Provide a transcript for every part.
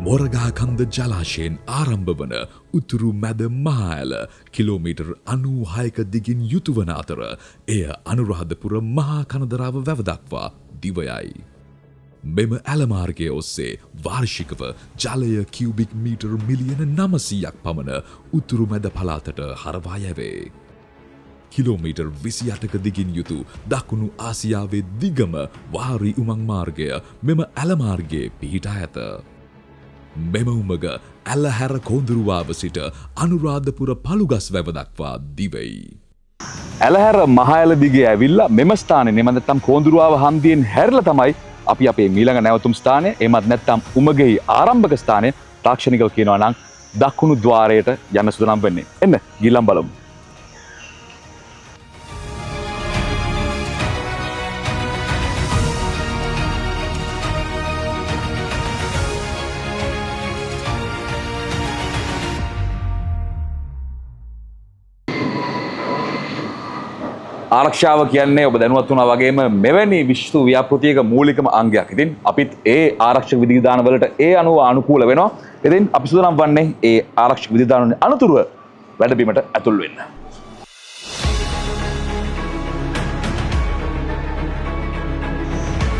මොරගහකන්ද ජලාශයෙන් ආරම්භ වන උතුරු මැද මහඇල කිලෝමීටර් 96ක දිගින් යුතුවන අතර එය අනුරාධපුර මහා කනදරාව වැව දක්වා දිවයයි. මෙම ඇලමාර්ගය ඔස්සේ වාර්ෂිකව ජලය කියුබික් මීටර් මිලියන 900ක් පමණ උතුරු මැද පළාතට හරවා යැවේ. කිලෝමීටර් 28ක දිගින් යුතු දකුණු ආසියාවේ දිගම වාරි උමං මාර්ගය මෙම ඇලමාර්ගයේ පිහිටා ඇත. මෙම උමග ඇලහැර කෝඳුරුවාව සිට අනුරාධපුර පළුගස් වැව දක්වා දිවෙයි. ඇලහැර මහඇල දිගේ ඇවිල්ලා මෙම ස්ථානයේ නෙමෙයි නැත්නම් කෝඳුරුවාව හන්දියෙන් හැරිලා තමයි අපි අපේ මීළඟ නැවතුම් ස්ථානය එමත් නැත්නම් උමගෙහි ආරම්භක ස්ථානය තාක්ෂණිකව කියනවා නම් දකුණු ద్వාරයට යන්න සූදානම් වෙන්නේ. එන්න ගිලම් බලමු. ආරක්ෂාව කියන්නේ ඔබ දැනුවත් වුණා වගේම මෙවැනි විශ්ව ව්‍යාපෘතියක මූලිකම අංගයක්. ඉතින් අපිත් ඒ ආරක්ෂක විධිවිධාන වලට ඒ අනුව අනුකූල වෙනවා. ඉතින් අපි සූදානම් වන්නේ ඒ ආරක්ෂක විධිවිධාන අනුතුරුව වැඩබිමට ඇතුල් වෙන්න.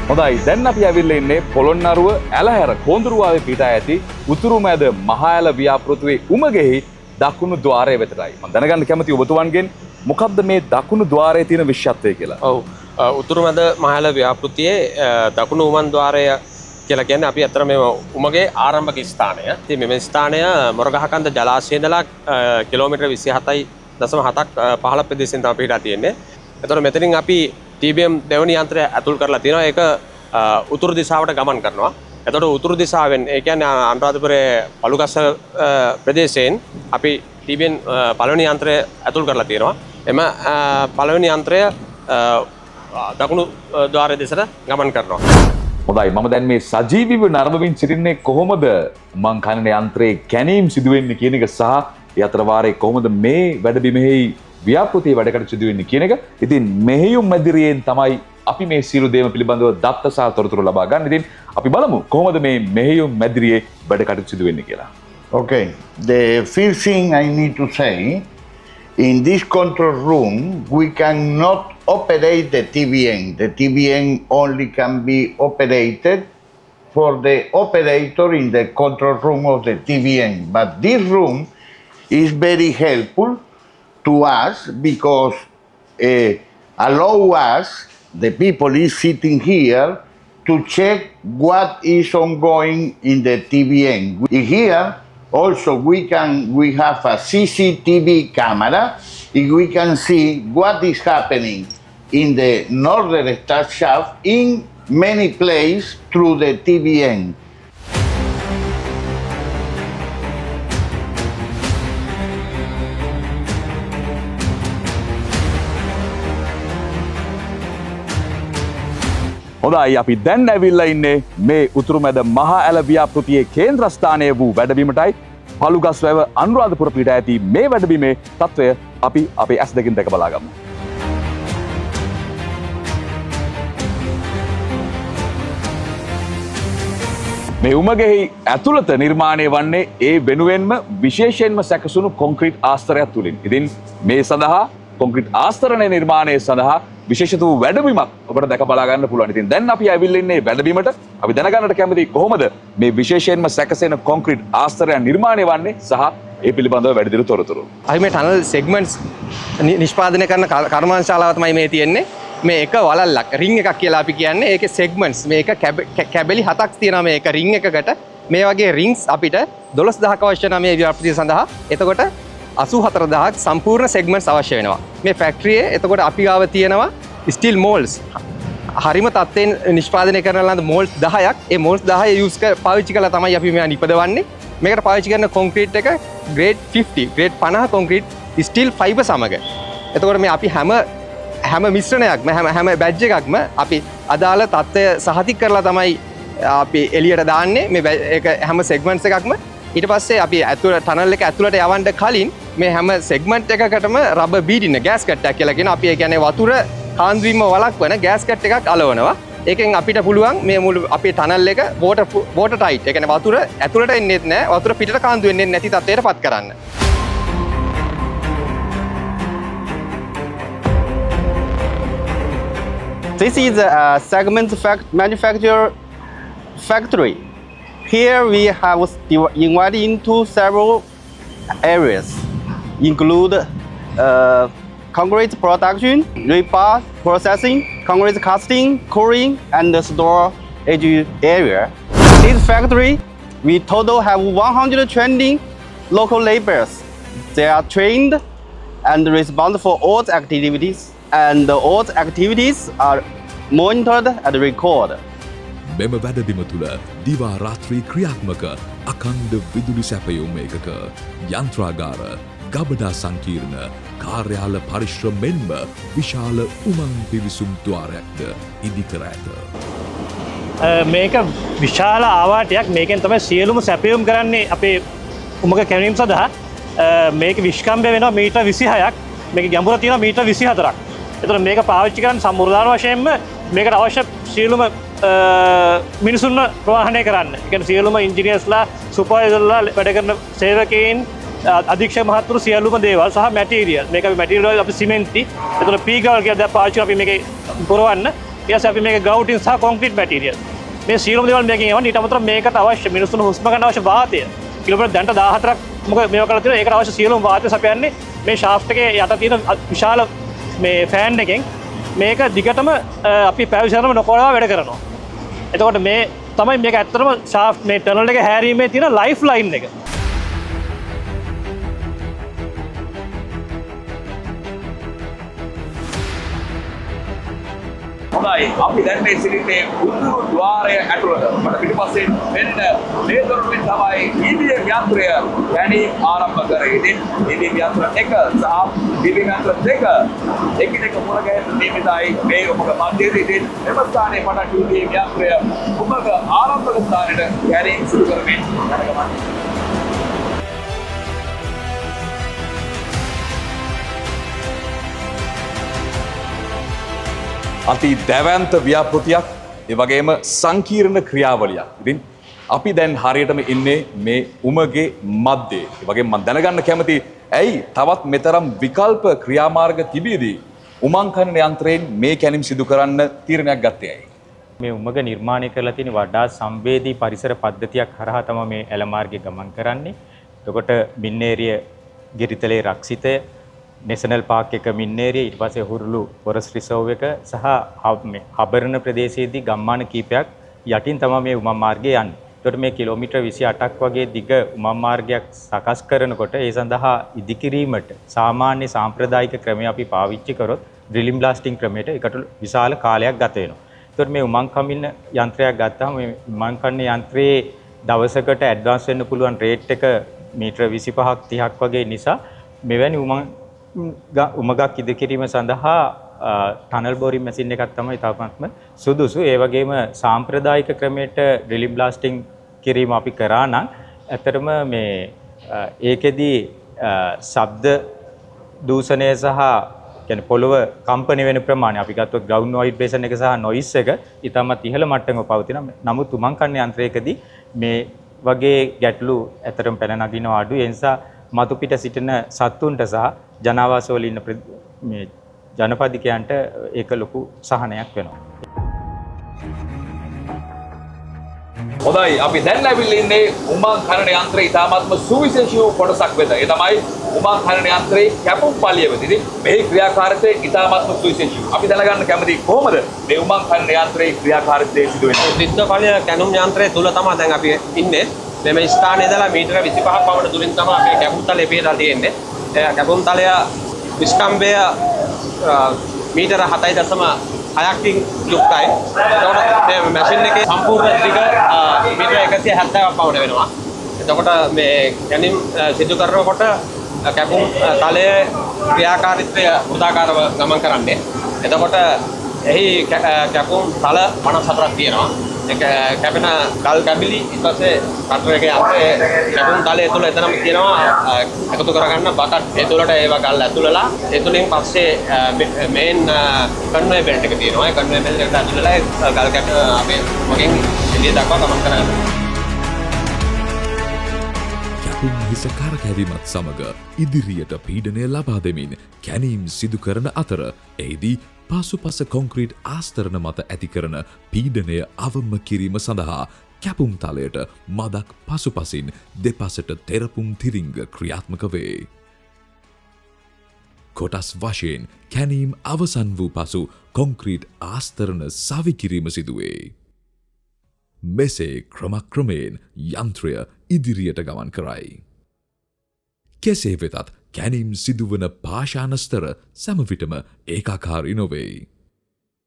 හොඳයි, දැන් අපි ඇවිල්ලා ඉන්නේ පොළොන්නරුව ඇලහැර කෝඳුරුවාවේ පිටා ඇති උතුරු මැද මහඇල ව්‍යාපෘතියේ උමගෙහි දකුණු ద్వාරය වෙතටයි. මම දැනගන්න කැමති ඔබතුමන්ගෙන් මොකක්ද මේ දකුණු ద్వාරයේ තියෙන විශේෂත්වය කියලා? ඔව්, උතුරු මැද මහඇල ව්‍යාපෘතියේ දකුණු උමන් ద్వාරය කියලා කියන්නේ අපි අතර මේ උමගේ ආරම්භක ස්ථානය. ඉතින් මේ ස්ථානය මොරගහකන්ද ජලාශයේ ඉඳලා කිලෝමීටර් 27.7ක් පහළ ප්‍රදේශයෙන් තමයි පිටා තියෙන්නේ. එතකොට මෙතනින් අපි TBM දෙවනි යන්ත්‍රය ඇතුල් කරලා තියෙනවා. ඒක උතුරු දිශාවට ගමන් කරනවා. එතකොට උතුරු දිශාවෙන් ඒ කියන්නේ අනුරාධපුරයේ පළුගස්ස ප්‍රදේශයෙන් අපි TBM පළවෙනි යන්ත්‍රය ඇතුල් කරලා තියෙනවා. එම පළවෙනි යන්ත්‍රය දකුණු ద్వාරයේ දෙසට ගමන් කරනවා. හොඳයි, මම දැන් මේ සජීවීව නරඹමින් සිටින්නේ කොහොමද මං කනන යන්ත්‍රයේ කැණීම් සිදු වෙන්නේ කියන එක සහ ඒ අතර වාරයේ කොහොමද මේ වැඩබිමෙහි ව්‍යාපෘතියේ වැඩකට සිදු වෙන්නේ කියන එක. ඉතින් මෙහෙයුම් මැදිරියෙන් තමයි අපි මේ සියලු දේම පිළිබඳව දත්ත සහ තොරතුරු ලබා ගන්න. ඉතින් අපි බලමු කොහොමද මේ මෙහෙයුම් මැදිරියේ වැඩකට සිදු වෙන්නේ කියලා. Okay, the first thing I need to say, in this control room, we cannot operate the TBN. The TBN only can be operated for the operator in the control room of the TBN. But this room is very helpful to us because allow us, the people is sitting here, to check what is ongoing in the TBN. Here, also, we have a CCTV camera, and we can see what is happening in the northern star shaft in many places through the TBN. හොඳයි, අපි දැන් ඇවිල්ලා ඉන්නේ මේ උතුරු මැද මහා ඇල ව්‍යාපෘතියේ කේන්ද්‍රස්ථානය වූ වැඩබිමටයි. පළුගස් වැව අනුරාධපුර පිට ඇති මේ වැඩබිමේ තත්ත්වය අපි අපේ ඇස් දෙකින් දැක බලා ගමු. මේ උමගෙහි ඇතුළත නිර්මාණය වන්නේ ඒ වෙනුවෙන්ම විශේෂයෙන්ම සැකසුණු කොන්ක්‍රීට් ආස්තරයක් තුලින්. ඉතින් මේ සඳහා කොන්ක්‍රීට් ආස්තරණය නිර්මාණය සඳහා විශේෂිත වූ වැඩබිමක් ඔබට දැක බලා ගන්න පුළුවන්. ඉතින් දැන් අපි ඇවිල්ලා ඉන්නේ වැඩබිමට. අපි දැනගන්නට කැමතියි කොහොමද මේ විශේෂයෙන්ම සැකසෙන කොන්ක්‍රීට් ආස්තරය නිර්මාණය වන්නේ සහ ඒ පිළිබඳව වැඩිදුර තොරතුරු. අපි මේ ටනල් සෙග්මන්ට්ස් නිෂ්පාදනය කරන කර්මාන්තශාලාව තමයි මේ තියෙන්නේ. මේ එක වලල්ලක් රින් එකක් කියලා අපි කියන්නේ. ඒකේ සෙග්මන්ට්ස් මේක කැබලි 7ක් තියෙනවා මේක රින් එකකට. මේ වගේ රින්ග්ස් අපිට 12000ක් අවශ්‍ය නම් මේ ව්‍යාපෘතිය සඳහා. එතකොට 84000ක් සම්පූර්ණ සෙග්මන්ට්ස් අවශ්‍ය වෙනවා. මේ ෆැක්ටරියේ එතකොට අපි ගාව තියෙනවා ස්ටිල් මෝල්ඩ්ස්. හරිම තත්ත්වයෙන් නිෂ්පාදනය කරන ලද මෝල්ඩ්ස් 10ක්. ඒ මෝල්ඩ්ස් 10 පාවිච්චි කරලා තමයි අපි මේවා නිපදවන්නේ. මේකට පාවිච්චි කරන කොන්ක්‍රීට් එක grade 50, grade 50 concrete steel fibre සමග. එතකොට මේ අපි හැම මිශ්‍රණයක්ම හැම බැජ් එකක්ම අපි අදාළ තත්ත්වය සහතික කරලා තමයි අපි එළියට දාන්නේ. මේ ඒක හැම සෙග්මන්ට්ස් එකක්ම ඊට පස්සේ අපි ටනල් එක ඇතුළට යවන්න කලින් මේ හැම සෙග්මන්ට් එකකටම රබර් බීඩ් ඉන්න ගෑස් කට් එකක් කියලා කියන අපි ඒ කියන්නේ වතුර කාන්දු වීම වළක්වන ගෑස් කට් එකක් අලවනවා. ඒකෙන් අපිට පුළුවන් මේ මුළු අපේ ටනල් එක වෝටර් ටයිට්. ඒ කියන්නේ වතුර ඇතුළට එන්නේ නැහැ, වතුර පිටට කාන්දු වෙන්නේ නැති තත්ත්වයටපත් කරන්න. This is a segment manufacturer factory. Here we have divided into several areas, include concrete production, rebar processing, concrete casting, coring, and the storage area. This factory, we total have 120 local laborers. They are trained and responsible for all the activities, and all the activities are monitored and recorded. මෙම වැඩදිම තුළ දිවා රාත්‍රී ක්‍රියාත්මක අකණ්ඩ විදුලි සැපයුම් ඒකක යන්ත්‍රාගාර ගබඩා සංකීර්ණ කාර්යාල පරිශ්‍රම මෙන්ම විශාල උමං පිවිසුම් ද්වාරයක්ද ඉදිකර ඇත. මේක විශාල ආවාටයක්. මේකෙන් තමයි සියලුම සැපයුම් කරන්නේ අපේ උමග කැවීම සඳහා. මේක විශ්කම්භය වෙනවා මීටර් 26ක්. මේක ගැඹුර තියෙනවා මීටර් 24ක්. එතකොට මේක පාවිච්චි කරන්න සම්පූර්ණ වශයෙන්ම මේකට අවශ්‍ය සියලුම මිනිසුන්ව ප්‍රවාහනය කරන්න. ඒ කියන්නේ සියලුම ඉන්ජිනියර්ස්ලා, සුපර්වයිසර්ලා, වැඩ කරන සේවකයන්, අධීක්ෂක මහත්වරු සියලුම දේවල් සහ මැටීරියල්. මේක අපි මැටීරියල් අපි සිමෙන්ති. එතකොට පීගල් කියලා දැන් පාවිච්චි අපි මේකේ පුරවන්න. ඊට අපි මේක ග්‍රවුටින් සහ කොන්ක්‍රීට් මැටීරියල්. මේ සියලුම දේවල් මේකෙන් එවන්න. ඊට අමතරව මේකට අවශ්‍ය මිනිසුන් හුස්ම ගන්න අවශ්‍ය වාතය. කිලෝමීටර් දැන්ට 14ක් මොකද මේවා කරලා තියෙනවා. ඒකට අවශ්‍ය සියලුම වාතය සපයන්නේ මේ ෂාෆ්ට් එකේ යට තියෙන විශාල මේ ෆෑන් එකෙන්. මේක දිගටම අපි පැය 24ම නොකඩවා වැඩ කරනවා. එතකොට මේ තමයි මේක ඇත්තටම ෂාෆ්ට් මේ ටනල් එක හැරීමේ තියෙන ලයිෆ් ලයින් එක. හොඳයි අපි දැන් මේ සිටින්නේ උතුරු ద్వාරය ඇතුළත. මට පිටිපස්සෙන් මෙන්න මේ දොරටුවෙන් තමයි EBM යන්ත්‍රය ගැනීම ආරම්භ කරේ. ඉතින් EBM යන්ත්‍ර 1 සහ EBM යන්ත්‍ර 2 එකිනෙක මුල ගැහෙන නියමිතයි මේ ඔබක මැදදී. ඉතින් මෙම ස්ථානයේ පටන් EBM යන්ත්‍රය ඔබක ආරම්භක ස්ථානයට ගැනීම සිදු කරමින් යන ගමන් අති දැවැන්ත ව්‍යාපෘතියක්, ඒ වගේම සංකීර්ණ ක්‍රියාවලියක්. ඉතින් අපි දැන් හරියටම ඉන්නේ මේ උමගේ මැද්දේ. ඒ වගේම මම දැනගන්න කැමති ඇයි තවත් මෙතරම් විකල්ප ක්‍රියාමාර්ග තිබීදී උමං කනන යන්ත්‍රයෙන් මේ කැණීම් සිදු කරන්න තීරණයක් ගත්තේ ඇයි? මේ උමග නිර්මාණය කරලා තියෙන වඩා සංවේදී පරිසර පද්ධතියක් හරහා තමයි මේ ඇල මාර්ගයේ ගමන් කරන්නේ. එතකොට මින්නේරිය ගිරිතලේ රක්ෂිතය, नेशनल पार्क එක මින්නේරිය, ඊට පස්සේ හුරුළු ෆොරස්ට් රිසර්ව් එක සහ මේ හබරණ ප්‍රදේශයේදී ගම්මාන කීපයක් යටින් තමයි මේ උමං මාර්ගය යන්නේ. ඒකට මේ කිලෝමීටර් 28ක් වගේ දිග උමං මාර්ගයක් සකස් කරනකොට ඒ සඳහා ඉදිකිරීමට සාමාන්‍ය සාම්ප්‍රදායික ක්‍රමය අපි පාවිච්චි කරොත් ඩ්‍රිලින් බ්ලාස්ටිං ක්‍රමයට ඒකට විශාල කාලයක් ගත වෙනවා. ඒකට මේ උමං කමින යන්ත්‍රයක් ගත්තාම මේ උමං කන්න යන්ත්‍රයේ දවසකට ඇඩ්වාන්ස් වෙන්න පුළුවන් රේට් එක මීටර 25ක් 30ක් වගේ නිසා මෙවැනි උමගක් ඉදිකිරීම සඳහා ටනල් බෝරින් මැෂින් එකක් තමයි තාමත්ම සුදුසු. ඒ වගේම සාම්ප්‍රදායික ක්‍රමයට ඩ්‍රිලින් බ්ලාස්ටිං කිරීම අපි කරා නම් ඇත්තටම මේ ඒකෙදී ශබ්ද දූෂණය සහ කියන්නේ පොළව කම්පන වෙන ප්‍රමාණය අපි ගත්තොත් ග්‍රවුන්ඩ් වයිබ්‍රේෂන් එක සහ නොයිස් එක ඉතාමත් ඉහළ මට්ටමක පවතිනවා. නමුත් උමං කන්න යන්ත්‍රයකදී මේ වගේ ගැටලු ඇත්තටම පැන නගිනවා අඩු. ඒ නිසා මතු පිට සිටින සත්තුන්ට සහ ජනාවාසවල ඉන්න මේ ජනපදිකයන්ට ඒක ලොකු සහනයක් වෙනවා. හොඳයි අපි දැන් ඇවිල්ලා ඉන්නේ උමං කනන යන්ත්‍රයේ ඉතාමත්ම සුවිශේෂී වූ කොටසක් වෙත. ඒ තමයි උමං කනන යන්ත්‍රයේ කැපුම් පළිය වෙත. ඉතින් මේ ක්‍රියාකාරීත්වය ඉතාමත්ම සුවිශේෂී. අපි දැනගන්න කැමති කොහොමද මේ උමං කනන යන්ත්‍රයේ ක්‍රියාකාරීත්වය සිදු වෙන්නේ? ත්‍රිත්ව පළිය කැණුම් යන්ත්‍රය තුල තමයි දැන් අපි ඉන්නේ. මෙම ස්ථානයේ ඉඳලා මීටර 25ක් පමණ දුරින් තමයි අපේ කැපුම් තලය පිටලා තියෙන්නේ. කැපුම් තලය විස්කම්භය මීටර 7.6කින් යුක්තයි. එතකොට මේ මැෂින් එකේ සම්පූර්ණ දිග මීටර 170ක් පමණ වෙනවා. එතකොට මේ ගැනීම සිදු කරනකොට කැපුම් තලයේ ක්‍රියාකාරීත්වය වෘත්තාකාරව ගමන් කරන්නේ. එතකොට එහි කැපුම් තල 54ක් තියෙනවා. කැපෙන ගල් කැබිලි ඊට පස්සේ කටර එකේ අතේ කැපුම් තලයේ තුල එතනම තියෙනවා එකතු කරගන්න බකට් ඒ තුලට ඒවා ගල් ඇතුළලා ඒ තුලින් පස්සේ මේන් කන්වේ බෙල්ට් එක තියෙනවා ඒ කන්වේ බෙල්ට් එකට ඇතුළලා ගල් කැප අපි මොකෙන් එළිය දක්වා ගමන් කරනවා කැපුම් හිස කරකැවීමත් සමග ඉදිරියට පීඩනය ලබා දෙමින් කැනීම් සිදු කරන අතර එහිදී පසුපස කොන්ක්‍රීට් ආස්තරණ මත ඇති කරන පීඩනය අවම කිරීම සඳහා කැපුම් තලයට මදක් පසුපසින් දෙපසට තෙරපුම් තිරිංග ක්‍රියාත්මක වේ. කොටස් වශයෙන් කැනීම් අවසන් වූ පසු කොන්ක්‍රීට් ආස්තරණ සවිකිරීම සිදුවේ. මෙසේ ක්‍රමක්‍රමයෙන් යන්ත්‍රය ඉදිරියට ගමන් කරයි. කෙසේ වෙතත් කැනීම් සිදුවන පාෂානස්තර සැමවිටම ඒකාකාරී නොවේ.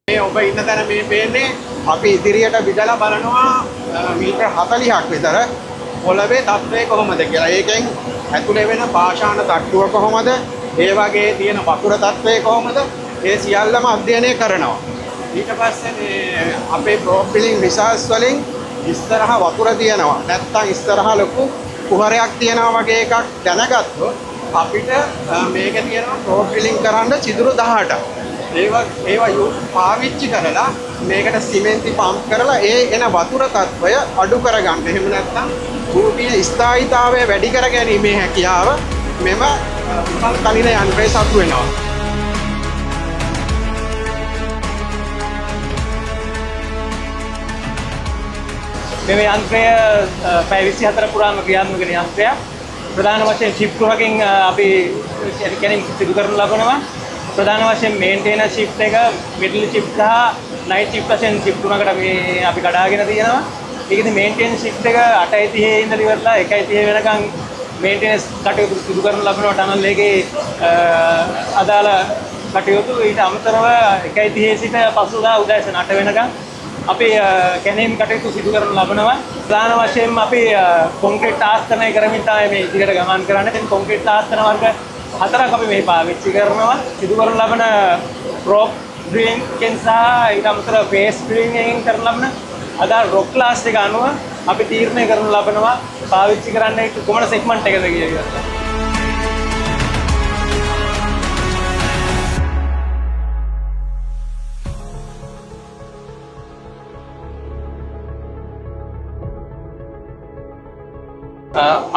මේ ඔබ ඉන්න තැන මේ පේන්නේ අපි ඉදිරියට විදලා බලනවා මීටර් 40ක් විතර පොළවේ තත්ත්වය කොහොමද කියලා. ඒකෙන් ඇතුලේ වෙන පාෂාණ තට්ටුව කොහොමද? ඒ වගේ තියෙන වතුර තත්ත්වය කොහොමද? ඒ සියල්ලම අධ්‍යයනය කරනවා. ඊට පස්සේ මේ අපේ ප්‍රොෆයිලින් රිසර්ච් වලින් ඉස්සරහා වතුර තියෙනවා. නැත්තම් ඉස්සරහා ලොකු කුහරයක් තියෙනවා වගේ එකක් දැනගත්තොත් අපිට මේකේ තියෙනවා ප්‍රොෆයිලින් කරන්න සිදුරු 18ක්. ඒවා පාවිච්චි කරලා මේකට සිමෙන්ති පම්ප් කරලා ඒ එන වතුර තත්ත්වය අඩු කරගන්න. එහෙම නැත්නම් භූමියේ ස්ථායීතාවය වැඩි කර ගැනීමේ හැකියාව මෙම කලින යන්ත්‍රය සතු වෙනවා. මේ යන්ත්‍රය පැය 24 පුරාම ක්‍රියාත්මක වෙන යන්ත්‍රයක්. ප්‍රධාන වශයෙන් ෂිෆ්ට් ගෘහකින් අපි කැනීම් සිදු කරනු ලබනවා. ප්‍රධාන වශයෙන් මේන්ටේනන්ස් ෂිෆ්ට් එක, මිඩල් ෂිෆ්ට් සහ නයිට් ෂිෆ්ට් වශයෙන් ෂිෆ්ට් තුනකට අපි කඩාගෙන තියෙනවා. ඒකෙදි මේන්ටේනන්ස් ෂිෆ්ට් එක 8:30 ඉඳලා ඉවරලා 1:30 වෙනකන් මේන්ටේනන්ස් කටයුතු සිදු කරනු ලබනවා. ටනල් එකේ අදාළ කටයුතු ඊට අමතරව 1:30 සිට පසුදා උදෑසන 8 වෙනකන් අපි කැනීම් කටයුතු සිදු කරනු ලබනවා. ප්‍රධාන වශයෙන්ම අපි කොන්ක්‍රීට් ආස්තනය කරමින් තමයි මේ ඉදිරියට ගමන් කරන්නේ. දැන් කොන්ක්‍රීට් ආස්තන වර්ග 4ක් අපි මේ පාවිච්චි කරනවා. සිදු කරනු ලබන රොක් ඩ්‍රිලින් එකෙන් සහ ඊට අමතරව බේස් ඩ්‍රිලින් එකෙන් කරනු ලබන අදාළ රොක් ක්ලාස් එක අනුව අපි තීරණය කරනු ලබනවා පාවිච්චි කරන්නේ කොමන සෙග්මන්ට් එකද කියලා.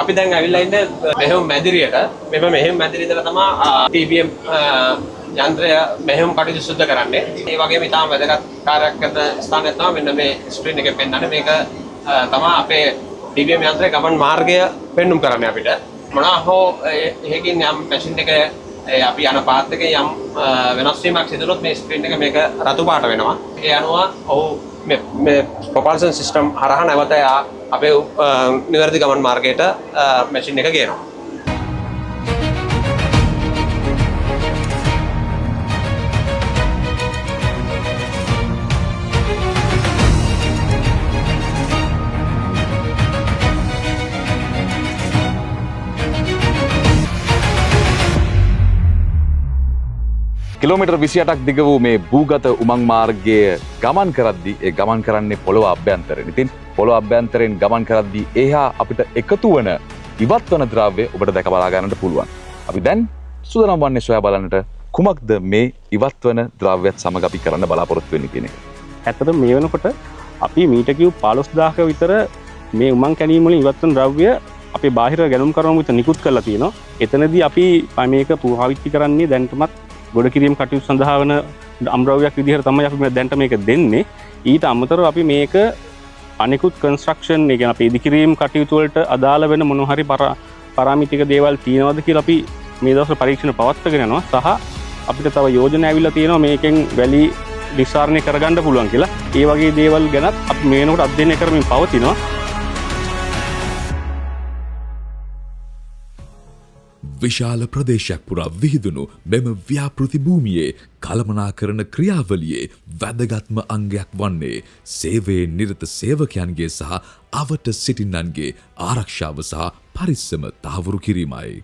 අපි දැන් ඇවිල්ලා ඉන්නේ මෙහෙයුම් මැදිරියට. මෙහෙයුම් මැදිරිය ඉඳලා තමයි TBM යන්ත්‍රය මෙහෙයුම් කටයුතු සිදු කරන්නේ. ඒ වගේම ඉතාම වැදගත් කාර්යයක් කරන ස්ථානයක් තමයි මෙන්න මේ ස්ක්‍රීන් එකේ පෙන්වන්නේ. මේක තමයි අපේ TBM යන්ත්‍රයේ ගමන් මාර්ගය පෙන්눔 කරන්නේ අපිට. මොනවා හෝ එහෙකින් යම් මැෂින් එක අපි යන පාත් එකේ යම් වෙනස් වීමක් සිදු වුණොත් මේ ස්ක්‍රීන් එක මේක රතු පාට වෙනවා. ඒ අනුව ඔහු මේ ප්‍රොපල්ෂන් සිස්ටම් හරහා නැවත අපේ නිවැරදි ගමන් මාර්ගයට මැෂින් එක ගේනවා. කිලෝමීටර් 28ක් දිග වූ මේ භූගත උමං මාර්ගයේ ගමන් කරද්දී ඒ ගමන් කරන්නේ පොළොව අභ්‍යන්තරයෙන්. ඉතින් පොළොව අභ්‍යන්තරයෙන් ගමන් කරද්දී එහා අපිට එකතු වන ඉවත් වන ද්‍රව්‍ය ඔබට දැක බලා ගන්නට පුළුවන්. අපි දැන් සූදානම් වන්නේ සොයා බලන්නට කුමක්ද මේ ඉවත් වන ද්‍රව්‍යත් සමග අපි කරන්න බලාපොරොත්තු වෙන්නේ කියන එක. ඇත්තටම මේ වෙනකොට අපි මීටර් කියුබ් 15000ක විතර මේ උමං කැණීම් වලින් ඉවත් වන ද්‍රව්‍ය අපේ බාහිර ගැලුම් කරන විතර නිකුත් කරලා තියෙනවා. එතනදී අපි මේක පාවිච්චි කරන්නේ දැන්ටමත් ගොඩ කිරීම කටයුතු සඳහා වන අම්ද්‍රව්‍යයක් විදිහට තමයි අපි දැන්ට මේක දෙන්නේ. ඊට අමතරව අපි මේක අනිකුත් කන්ස්ට්‍රක්ෂන් එක කියන්නේ අපි ඉදිකිරීම කටයුතු වලට අදාළ වෙන මොන හරි පාරාමිතික දේවල් තියෙනවද කියලා අපි මේ දවස්වල පරීක්ෂණ පවත්වාගෙන යනවා. සහ අපිට තව යෝජනා ඇවිල්ලා තියෙනවා මේකෙන් වැලි විසරණය කරගන්න පුළුවන් කියලා. ඒ වගේ දේවල් ගැනත් අපි මේ වෙනකොට අධ්‍යයනය කරමින් පවතිනවා. විශාල ප්‍රදේශයක් පුරා විහිදුණු මෙම ව්‍යාපෘති භූමියේ කළමනාකරන ක්‍රියාවලියේ වැදගත්ම අංගයක් වන්නේ සේවයේ නිරත සේවකයන්ගේ සහ අවට සිටින්නන්ගේ ආරක්ෂාව සහ පරිස්සම තහවුරු කිරීමයි.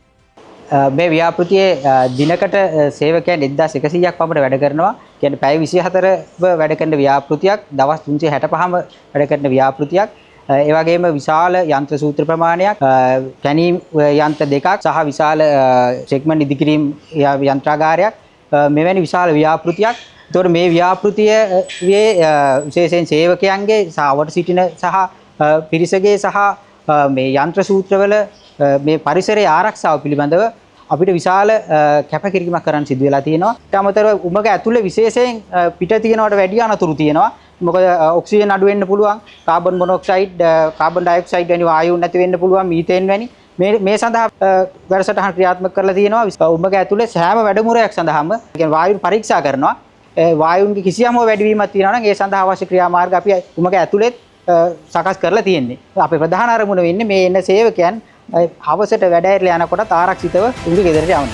මේ ව්‍යාපෘතියේ දිනකට සේවකයන් 1100ක් පමණ වැඩ කරනවා. කියන්නේ පැය 24ව වැඩ කරන ව්‍යාපෘතියක්, දවස් 365ම වැඩ කරන ව්‍යාපෘතියක්. ඒ වගේම විශාල යන්ත්‍ර සූත්‍ර ප්‍රමාණයක්, කැණීම් යන්ත්‍ර දෙකක් සහ විශාල සෙග්මන්ට් ඉදිකිරීම් යන්ත්‍රාගාරයක්, මෙවැනි විශාල ව්‍යාපෘතියක්. ඒතකොට මේ ව්‍යාපෘතියේ විශේෂයෙන් සේවකයන්ගේ සාවට සිටින සහ පිරිසගේ සහ මේ යන්ත්‍ර සූත්‍රවල මේ පරිසරයේ ආරක්ෂාව පිළිබඳව අපිට විශාල කැපකිරීමක් කරන්න සිදු වෙලා තියෙනවා. ඊට අමතරව උමග ඇතුලේ විශේෂයෙන් පිට තියෙනවට වැඩිය අනතුරු තියෙනවා. මොකද ඔක්සිජන් අඩු වෙන්න පුළුවන්, කාබන් මොනොක්සයිඩ්, කාබන් ඩයොක්සයිඩ් වැනි වායුන් නැති වෙන්න පුළුවන්, මීතේන් වැනි මේ සඳහා වැඩසටහන් ක්‍රියාත්මක කරලා තියෙනවා. උමග ඇතුලේ සෑම වැඩමුළුවක් සඳහාම කියන්නේ වායුන් පරීක්ෂා කරනවා. වායුන්ගේ කිසියම් වැඩිවීමක් තියෙනවා නම් ඒ සඳහා අවශ්‍ය ක්‍රියාමාර්ග අපි උමග ඇතුලේ සකස් කරලා තියෙන්නේ. අපේ ප්‍රධාන අරමුණ වෙන්නේ මේ එන සේවකයන් හවසට වැඩ ඇරලා යනකොට ආරක්ෂිතව උන්ගේ ගෙදරට යවන්න.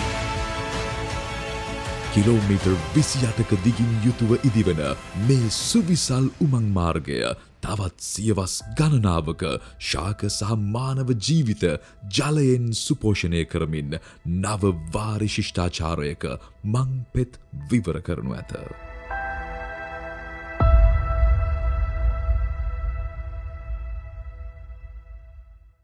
කිලෝමීටර් 28ක දිගින් යුතුව ඉදිවන මේ සුවිසල් උමං මාර්ගය තවත් සියවස් ගණනාවක ශාක සහ මානව ජීවිත ජලයෙන් සුපෝෂණය කරමින් නව වාරි ශිෂ්ඨාචාරයක මං පෙත් විවර කරනු ඇත.